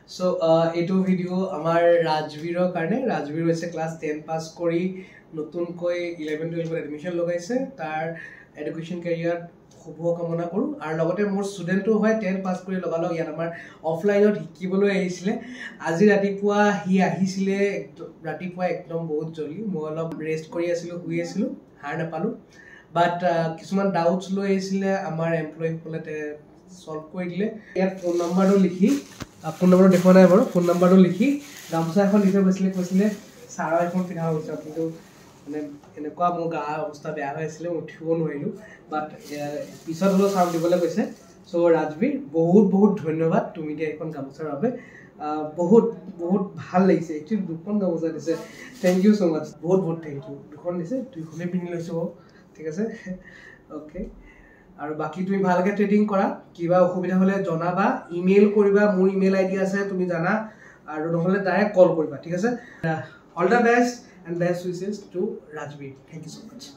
So এইটো video আমাৰ ৰাজবীৰৰ কাৰণে ৰাজবীৰ হৈছে ক্লাছ 10 পাস কৰি নতুনকৈ 11-12 এডমিশন লগাইছে তাৰ এডুকেশন ক্যাৰিয়াৰ শুভ কামনা কৰো আৰু লগতে মোৰ ষ্টুডেন্টও হয় 10 পাস কৰি লগালো ইয়াত আমাৰ অফলাইনত শিকিবলৈ আহিছিলে আজি ৰাতিপুৱা হি আহিছিলে ৰাতিপুৱা একদম বহুত জলদি মই অলপ ৰেষ্ট কৰি আছিলো শুই আছিলো হাৰ নাপালো বাট কিছুমান ডাউটস লৈ আহিছিলে আমাৰ এমপ্লয়ি সকলে সলভ কৰি দিলে ইয়াত ফোন নম্বৰটো লিখি ফোন নম্বৰটো দেখুৱা নাই বাৰু ফোন নম্বৰটো লিখি গামছা এখন লিখি কৈছিলে সাৰা এখন পিন্ধা হৈছে কিন্তু মানে এনেকুৱা মোৰ গা অৱস্থা বেয়া হৈ আছিল উঠিব নোৱাৰিলো বাট পিছত হলো সাম দিবলৈ কৈছে সো ৰাজবীৰ বহুত বহুত ধন্যবাদ তুমি দিয়া এখন গামছাৰ বাবে বহুত বহুত ভাল লাগিছে একচুৱেলি দুখন গামছা দিছে থ্যাংক ইউ সো মাচ বহুত বহুত থ্যাংক ইউ দুখন দিছে দুইখনে পিন্ধি লৈছো ঠিক আছে ওকে আৰু বাকি তুমি ভালকে ট্ৰেডিং কৰা কিবা অসুবিধা হলে জনাবা ইমেইল কৰিবা মোৰ ইমেইল আইডি আছে তুমি জানা আৰু নহলে ডাইৰেক্ট কল কৰিবা ঠিক আছে all the best and best wishes to Rajbir. Thank you so much.